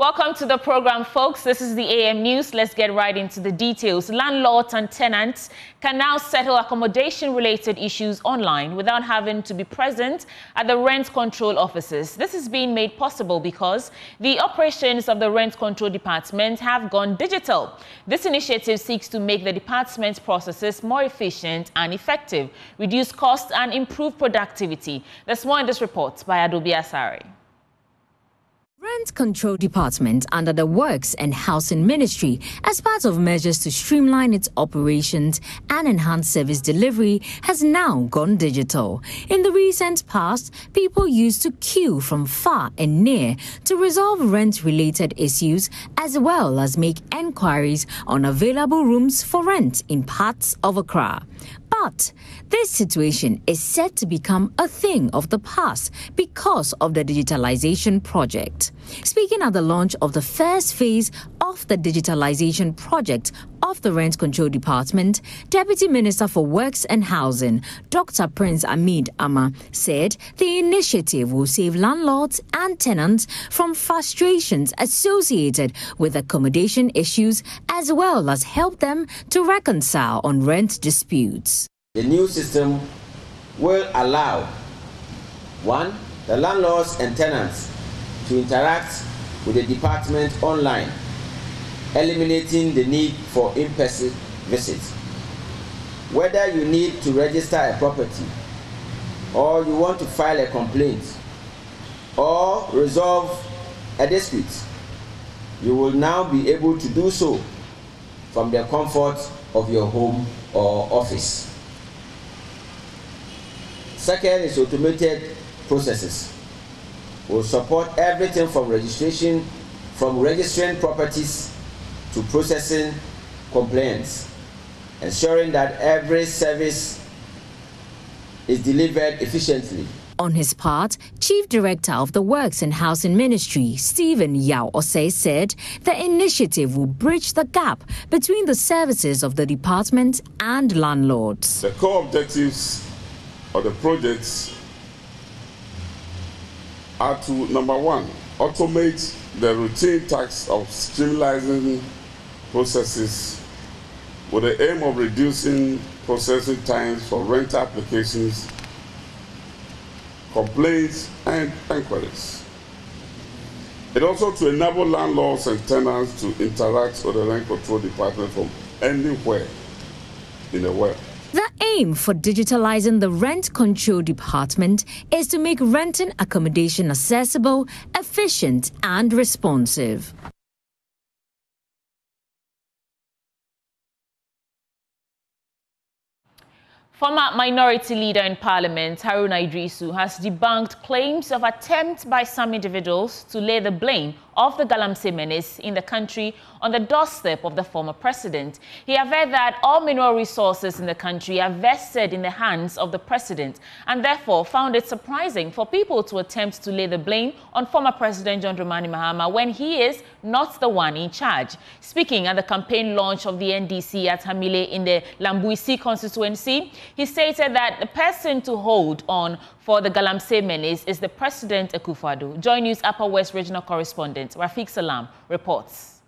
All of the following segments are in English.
Welcome to the program, folks. This is the AM News. Let's get right into the details. Landlords and tenants can now settle accommodation-related issues online without having to be present at the rent control offices. This is being made possible because the operations of the rent control department have gone digital. This initiative seeks to make the department's processes more efficient and effective, reduce costs and improve productivity. There's more in this report by Adobe Asari. Rent Control Department under the Works and Housing Ministry, as part of measures to streamline its operations and enhance service delivery, has now gone digital. In the recent past, people used to queue from far and near to resolve rent-related issues as well as make enquiries on available rooms for rent in parts of Accra. But this situation is set to become a thing of the past because of the digitalization project. Speaking at the launch of the first phase of the digitalization project of the Rent Control Department, Deputy Minister for Works and Housing, Dr. Prince Ahmed Amma, said the initiative will save landlords and tenants from frustrations associated with accommodation issues as well as help them to reconcile on rent disputes. The new system will allow, one, the landlords and tenants to interact with the department online, eliminating the need for in-person visits. Whether you need to register a property, or you want to file a complaint, or resolve a dispute, you will now be able to do so from the comfort of your home or office. Second is automated processes. Will support everything from registering properties to processing complaints, ensuring that every service is delivered efficiently. On his part, Chief Director of the Works and Housing Ministry, Stephen Yao Osei, said the initiative will bridge the gap between the services of the department and landlords. The core objectives of the projects are to, number one, automate the routine tasks of streamlining processes with the aim of reducing processing times for rent applications, complaints, and inquiries. It also to enable landlords and tenants to interact with the rent control department from anywhere in the world. The aim for digitalizing the Rent Control Department is to make renting accommodation accessible, efficient, and responsive. Former minority leader in Parliament, Haruna Iddrisu, has debunked claims of attempts by some individuals to lay the blame of the Galamsey menace in the country on the doorstep of the former president. He averred that all mineral resources in the country are vested in the hands of the president and therefore found it surprising for people to attempt to lay the blame on former President John Mahama when he is not the one in charge. Speaking at the campaign launch of the NDC at Hamile in the Lambuisi constituency, he stated that the person to hold on for the Galamsey menace is the President Akufo-Addo. Joy News Upper West Regional Correspondent Rafiq Salam reports.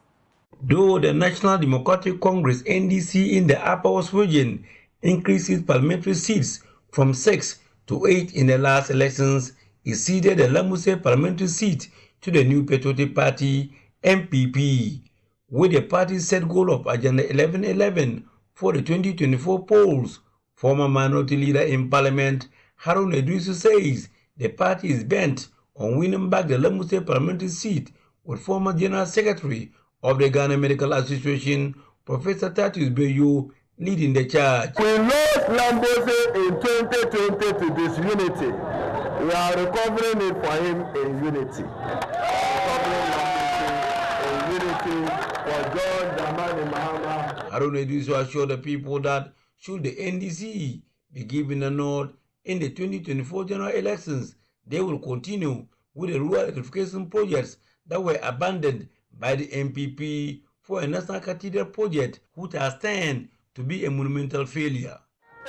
Though the National Democratic Congress NDC in the Upper West region increased its parliamentary seats from 6 to 8 in the last elections, it ceded the Lamuse parliamentary seat to the new Patriotic Party MPP, with the party's set goal of Agenda 1111 for the 2024 polls. Former minority leader in Parliament Haruna Iddrisu says the party is bent on winning back the Lamuse parliamentary seat, with former General Secretary of the Ghana Medical Association, Professor Tatius Beyo, leading the charge. We lost Lamuse in 2020 to disunity. We are recovering it for him in unity. For John Mahama. Haruna Iddrisu assured the people that should the NDC be given a nod in the 2024 general elections, they will continue with the rural electrification projects that were abandoned by the MPP for a national cathedral project, which has turned to be a monumental failure.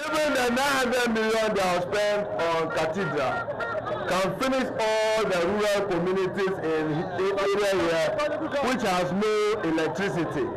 Even the 900 million they have spent on cathedral, can finish all the rural communities in the area here which has no electricity.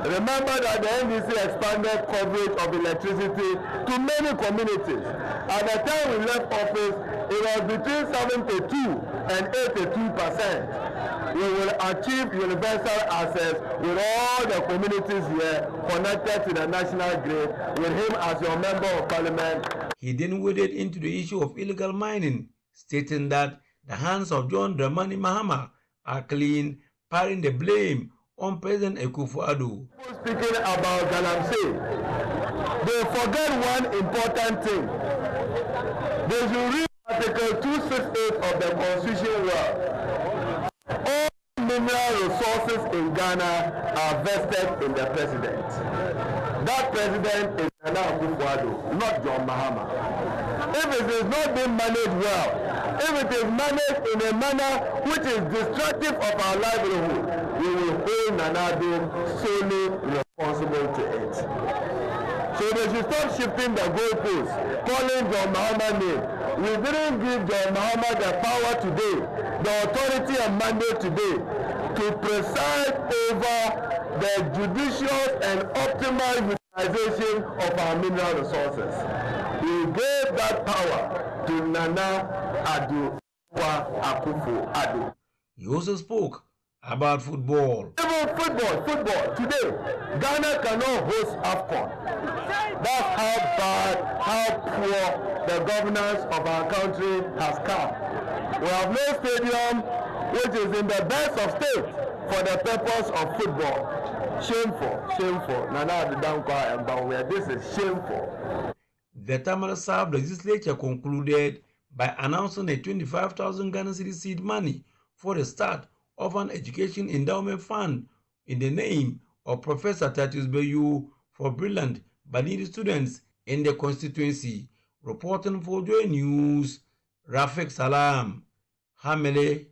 Remember that the NDC expanded coverage of electricity to many communities. At the time we left office, it was between 72 and 82%. We will achieve universal access with all the communities here connected to the national grid with him as your member of parliament. He then waded into the issue of illegal mining, stating that the hands of John Mahama are clean, piling the blame on President Akufo-Addo. Speaking about Galamsey, they forget one important thing. They should read Article 268 of the Constitution well. All mineral resources in Ghana are vested in the president. That president is Akufo-Addo, not John Mahama. If it is not being managed well, if it is managed in a manner which is destructive of our livelihood, we will hold Nana solely responsible to it. So they should stop shifting the goalposts, calling John Mahama name. We didn't give John Mahama the power today, the authority and mandate today, to preside over the judicious and optimal utilization of our mineral resources. We gave that power to Nana Akufo-Addo. He also spoke about football. Even football. Today, Ghana cannot host AFCON. That's how bad, how poor the governance of our country has come. We have no stadium which is in the best of state for the purpose of football. Shameful. Nana Addankwa and Bawumia, this is shameful. The Tamil South legislature concluded by announcing a 25,000 Ghana cedi seed money for the start of an education endowment fund in the name of Professor Titus Bayu for brilliant but needy students in the constituency. Reporting for Joy News, Rafik Salam, Hamele.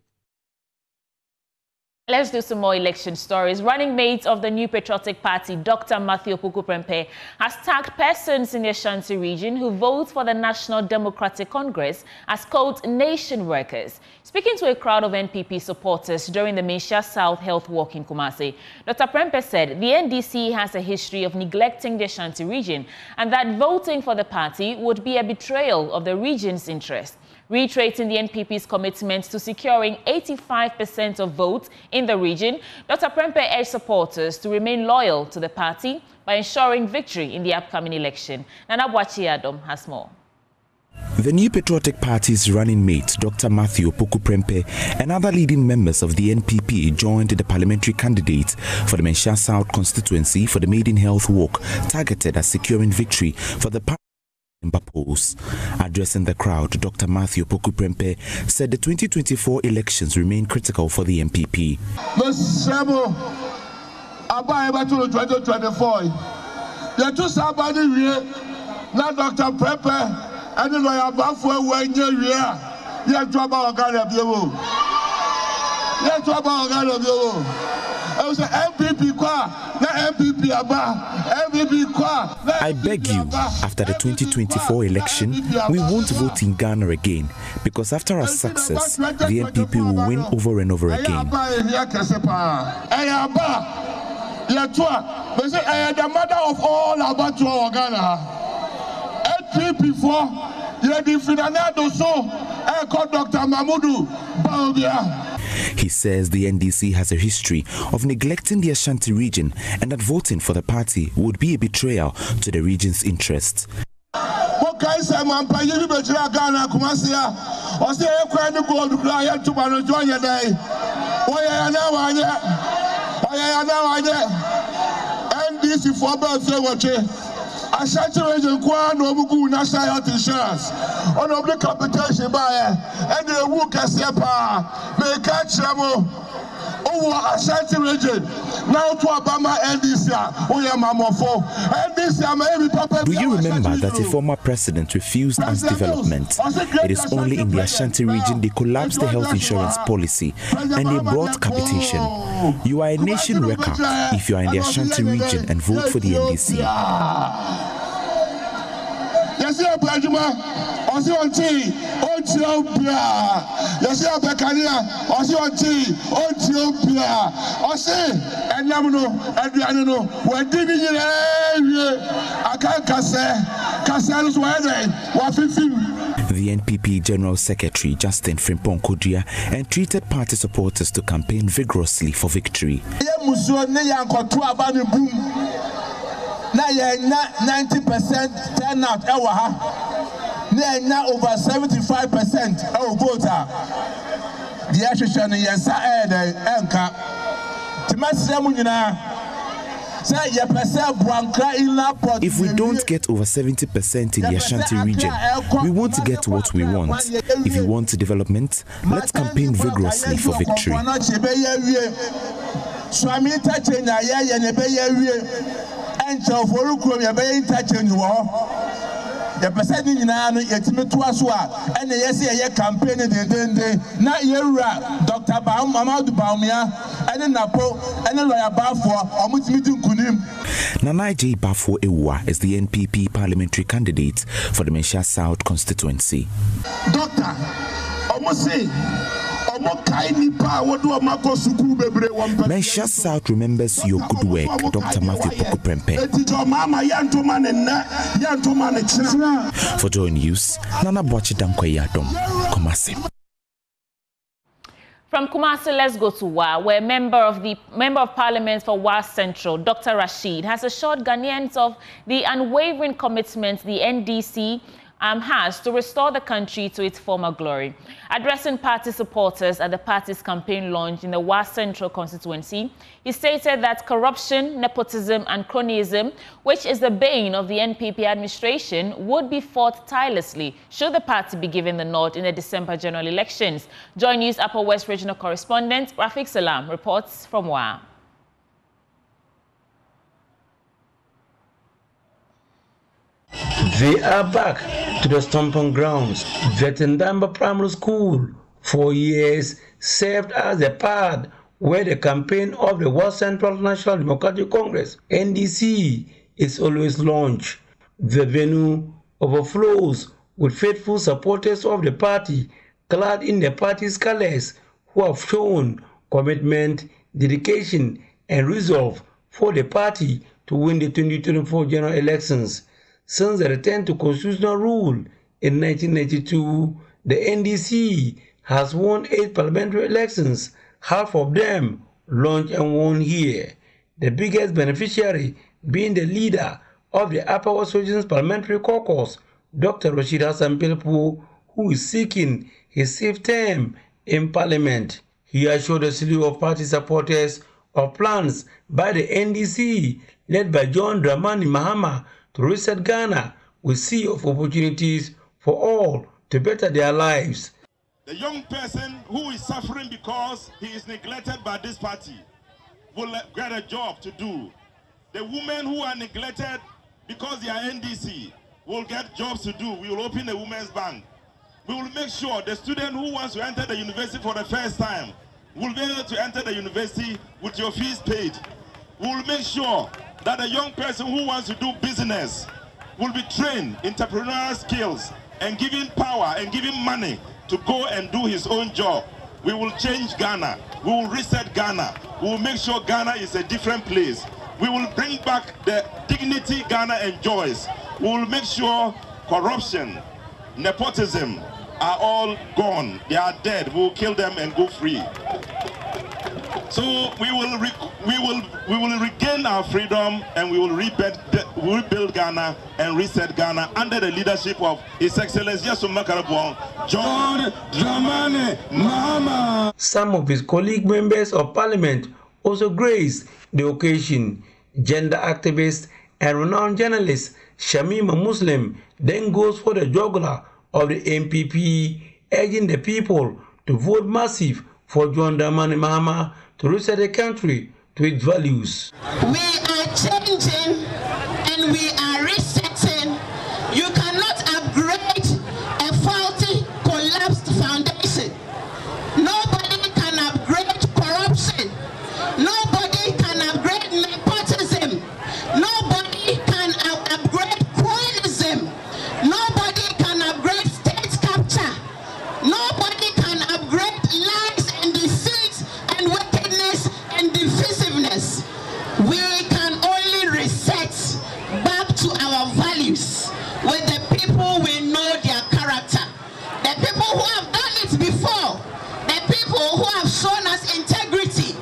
Let's do some more election stories. Running mate of the New Patriotic Party, Dr. Matthew Opoku-Prempeh, has tagged persons in the Ashanti region who vote for the National Democratic Congress as, quote, nation workers. Speaking to a crowd of NPP supporters during the Mensah South Health Walk in Kumasi, Dr. Prempeh said the NDC has a history of neglecting the Ashanti region and that voting for the party would be a betrayal of the region's interest. Reiterating the NPP's commitment to securing 85% of votes in the region, Dr. Prempeh urged supporters to remain loyal to the party by ensuring victory in the upcoming election. Nana Akufo-Addo has more. The New Patriotic Party's running mate, Dr. Matthew Opoku-Prempeh, and other leading members of the NPP joined the parliamentary candidates for the Mensah South constituency for the Maiden Health Walk, targeted at securing victory for the party. Addressing the crowd, Dr. Matthew Opoku-Prempeh said the 2024 elections remain critical for the NPP. Dr. Prempeh and the lawyer Bafo when you have trouble on Ghana. You have trouble on Ghana. I beg you, after the 2024 election, we won't vote in Ghana again, because after our success, the NPP will win over and over again. The mother of all about Ghana. Before Dr. Mamudu Baobia. He says the NDC has a history of neglecting the Ashanti region and that voting for the party would be a betrayal to the region's interests. NDC for Ashanti region no mugu national health insurance. On the capitation buyer and the work as may catch them over Ashanti region. Now to Obama NDC. Do you remember that the former president refused ants development? It is only in the Ashanti region they collapsed the health insurance policy and they brought capitation. You are a nation wrecker if you are in the Ashanti region and vote for the NDC. Yes, Ethiopia. You see, Abekania, also Ethiopia. Also, and Yamuno, and Yanuno, we're digging in I can't Cassan's weather, what 15. The NPP General Secretary Justin Frimpong Kodia entreated party supporters to campaign vigorously for victory. 90% turnout over 75% voter. The association yesa enka If we don't get over 70% in the Ashanti region, we won't get what we want. If you want development, let's campaign vigorously for victory. The president and the campaign na Dr. Mahama and Napo and lawyer Bafo Nana J. Bafo Ewa is the NPP parliamentary candidate for the Mensha South constituency. Doctor, Mensha South remembers your good work, Dr. Matthew Pokuprempe. For Joy News, Nana Boachi Dankwa-Yadom, Kumasi. From Kumasi, let's go to Wa, where Member of Parliament for Wa Central, Dr. Rashid, has assured Ghanaians of the unwavering commitment the NDC has to restore the country to its former glory. Addressing party supporters at the party's campaign launch in the Wa Central constituency, he stated that corruption, nepotism and cronyism, which is the bane of the NPP administration, would be fought tirelessly should the party be given the nod in the December general elections. Joy News Upper West Regional Correspondent Rafiq Salam reports from Wa. They are back to the stomping grounds. Vetendamba Primary School, 4 years, served as a pad where the campaign of the Wa Central National Democratic Congress, NDC, is always launched. The venue overflows with faithful supporters of the party, clad in the party's colors, who have shown commitment, dedication, and resolve for the party to win the 2024 general elections. Since the return to constitutional rule in 1992, the NDC has won 8 parliamentary elections, half of them launched and won here. The biggest beneficiary being the leader of the Upper West Region's parliamentary caucus, Dr. Rashid Hassan Pelpu, who is seeking his 6th term in parliament. He assured a slew of party supporters of plans by the NDC, led by John Mahama, to reset Ghana with sea of opportunities for all to better their lives. The young person who is suffering because he is neglected by this party will get a job to do. The women who are neglected because they are NDC will get jobs to do. We will open a women's bank. We will make sure the student who wants to enter the university for the first time will be able to enter the university with your fees paid. We will make sure that a young person who wants to do business will be trained entrepreneurial skills and given power and given money to go and do his own job. We will change Ghana. We will reset Ghana. We will make sure Ghana is a different place. We will bring back the dignity Ghana enjoys. We will make sure corruption, nepotism are all gone. They are dead. We will kill them and go free. So we will regain our freedom and we will rebuild Ghana and reset Ghana under the leadership of His Excellency John Mahama. Some of his colleague members of parliament also graced the occasion. Gender activist and renowned journalist Shamima Muslim then goes for the jugular of the NPP, urging the people to vote massive for John Mahama to reset the country to its values. We are changing and we are resetting. You cannot upgrade a faulty, collapsed foundation. Nobody can upgrade corruption. Nobody can upgrade nepotism. Nobody can upgrade cronyism. Nobody can upgrade state capture. us integrity,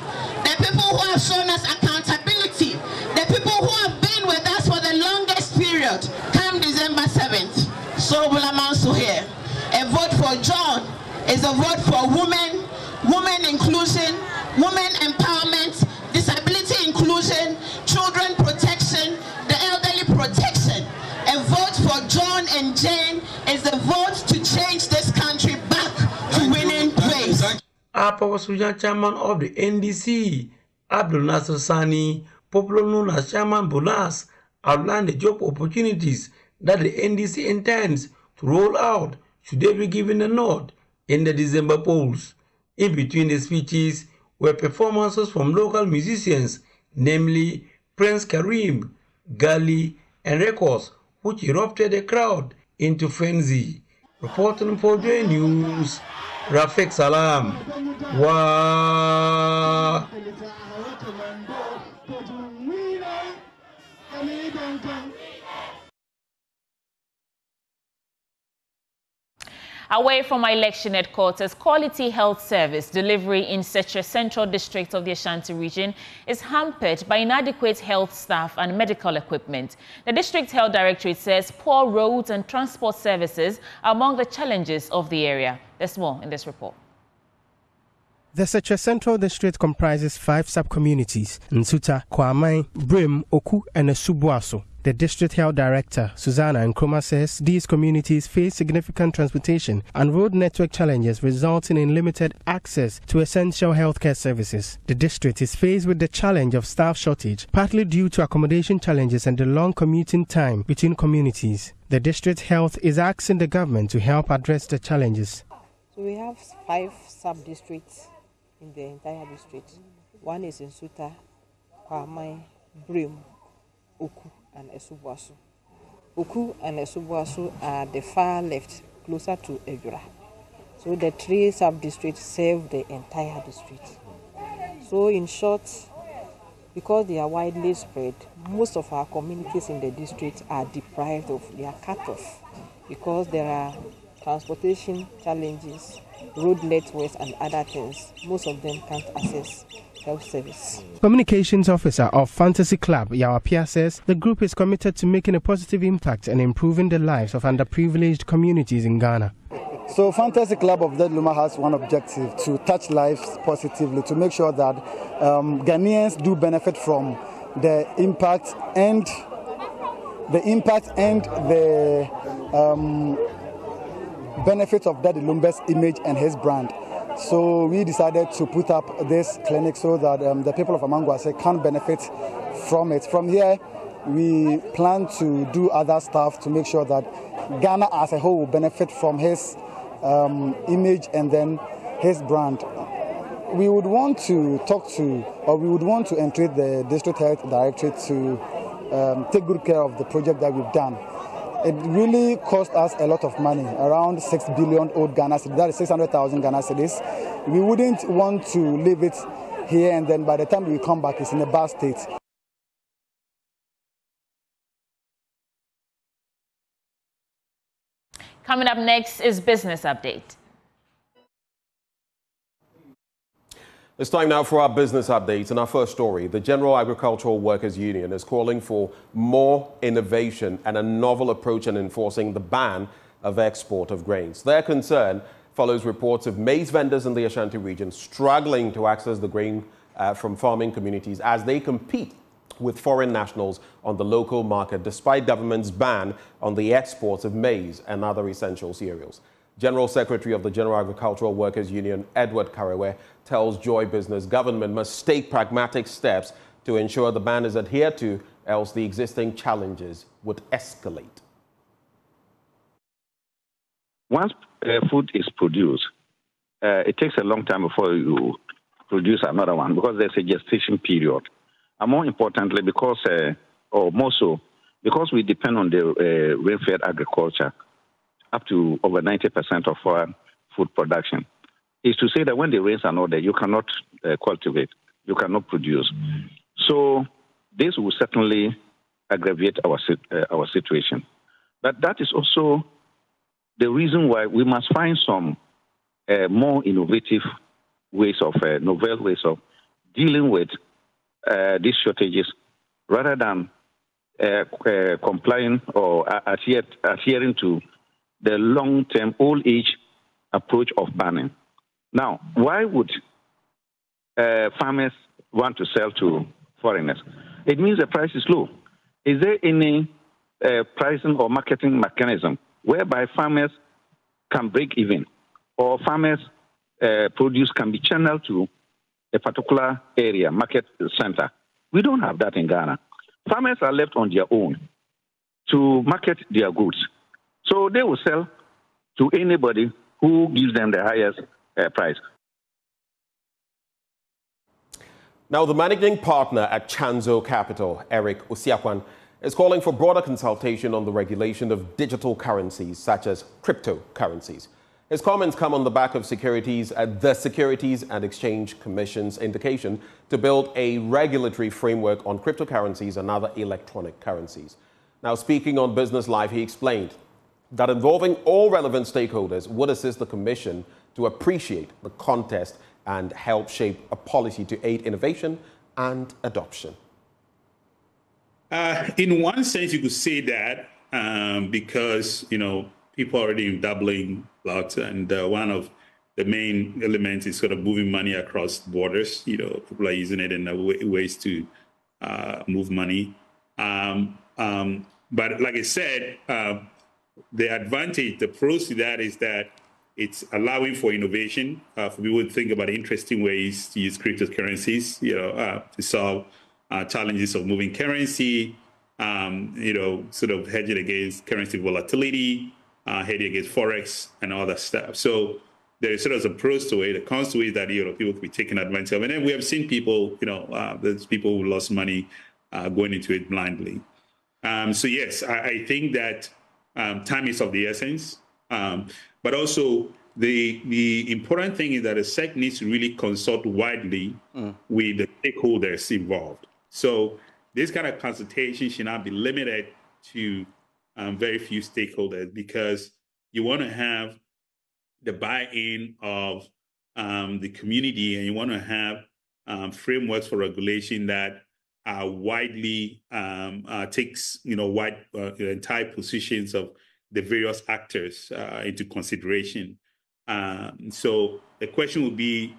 the people who have shown us accountability, the people who have been with us for the longest period, come December 7th. So Bulamansu here. A vote for John is a vote for women, women inclusion, women empowerment, disability inclusion, children protection, the elderly protection. A vote for John and Jane is the vote to change this country back to winning ways. Apawa chairman of the NDC, Abdul Nasser Sani, popularly known as Chairman Bonas, outlined the job opportunities that the NDC intends to roll out should they be given a nod in the December polls. In between the speeches were performances from local musicians, namely Prince Karim, Gali, and Records, which erupted the crowd into frenzy. Reporting for Joy News, Rafik Salam. Wow. Away from our election headquarters, quality health service delivery in such a central district of the Ashanti region is hampered by inadequate health staff and medical equipment. The district health directorate says poor roads and transport services are among the challenges of the area. There's more in this report. The Seche Central District comprises 5 sub-communities: Nsuta, Kwamai, Brim, Oku, and Esubuaso. The District Health Director, Susanna Nkrumah, says these communities face significant transportation and road network challenges resulting in limited access to essential healthcare services. The district is faced with the challenge of staff shortage, partly due to accommodation challenges and the long commuting time between communities. The District Health is asking the government to help address the challenges. So we have 5 sub-districts in the entire district. One is in Nsuta, Kwamai, Brim, Oku, and Esubuasu. Oku and Esubuasu are the far left, closer to Ejura. So the 3 sub-districts serve the entire district. So in short, because they are widely spread, most of our communities in the district are deprived of, they are cut off, because there are transportation challenges, road networks, and other things. Most of them can't access health service. Communications officer of Fantasy Club, Yawapia, says the group is committed to making a positive impact and improving the lives of underprivileged communities in Ghana. So Fantasy Club of Dedluma has one objective: to touch lives positively, to make sure that Ghanaians do benefit from the impact and the benefits of Daddy Lumbe's image and his brand. So we decided to put up this clinic so that the people of Amangwase can benefit from it. From here, we plan to do other stuff to make sure that Ghana as a whole will benefit from his image and then his brand. We would want to entreat the District Health Directorate to take good care of the project that we've done. It really cost us a lot of money, around 6 billion old Ghana cedis, that is 600,000 Ghana cedis. We wouldn't want to leave it here and then by the time we come back it's in a bad state. Coming up next is Business Update. It's time now for our business updates. In our first story, the General Agricultural Workers Union is calling for more innovation and a novel approach in enforcing the ban of export of grains. Their concern follows reports of maize vendors in the Ashanti region struggling to access the grain from farming communities as they compete with foreign nationals on the local market, despite government's ban on the exports of maize and other essential cereals. General Secretary of the General Agricultural Workers Union, Edward Karewe, tells Joy Business government must take pragmatic steps to ensure the ban is adhered to, else the existing challenges would escalate. Once food is produced, it takes a long time before you produce another one because there's a gestation period. And more importantly, because, or more so, because we depend on the rain-fed agriculture, up to over 90% of our food production, is to say that when the rains are not there, you cannot cultivate, you cannot produce. So this will certainly aggravate our situation. But that is also the reason why we must find some more innovative ways of, novel ways of dealing with these shortages rather than complying or adhering to the long-term old age approach of banning. Now, why would farmers want to sell to foreigners? It means the price is low. Is there any pricing or marketing mechanism whereby farmers can break even or farmers' produce can be channeled to a particular area, market center? We don't have that in Ghana. Farmers are left on their own to market their goods. So they will sell to anybody who gives them the highest price. Now, the managing partner at Chanzo Capital, Eric Osiakwan, is calling for broader consultation on the regulation of digital currencies, such as cryptocurrencies. His comments come on the back of the Securities and Exchange Commission's indication to build a regulatory framework on cryptocurrencies and other electronic currencies. Now, speaking on Business Live, he explained that involving all relevant stakeholders would assist the Commission to appreciate the contest and help shape a policy to aid innovation and adoption. In one sense, you could say that because, people are already dabbling a lot, and one of the main elements is sort of moving money across borders. People are using it in ways to move money. But like I said, the advantage, the pros to that is that it's allowing for innovation, for people to think about interesting ways to use cryptocurrencies, to solve challenges of moving currency, sort of hedging against currency volatility, hedging against Forex and all that stuff. So there is sort of a pros to it. The cons to it is that, people could be taken advantage of. And then we have seen people, there's people who lost money going into it blindly. So yes, I think that time is of the essence. But also the important thing is that the SEC needs to really consult widely with the stakeholders involved. So this kind of consultation should not be limited to very few stakeholders, because you want to have the buy-in of the community, and you want to have frameworks for regulation that are widely takes wide entire positions of the various actors into consideration. So the question would be,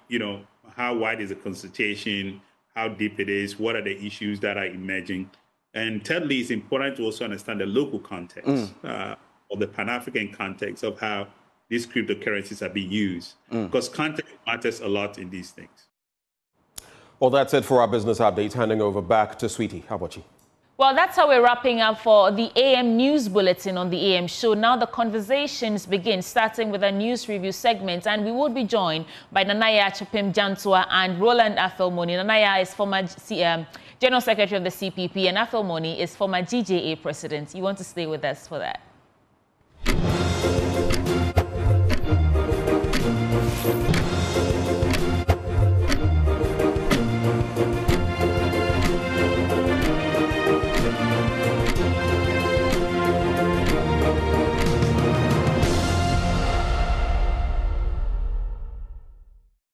how wide is the consultation? How deep it is? What are the issues that are emerging? And thirdly, it's important to also understand the local context or the Pan-African context of how these cryptocurrencies are being used, because context matters a lot in these things. Well, that's it for our business updates. Handing over back to Sweetie. How about you? Well, that's how we're wrapping up for the AM News Bulletin on the AM Show. Now the conversations begin, starting with a news review segment, and we will be joined by Nanaya Chapim Jantua and Roland Afelmoni. Nanaya is former General Secretary of the CPP, and Afelmoni is former GJA President. You want to stay with us for that?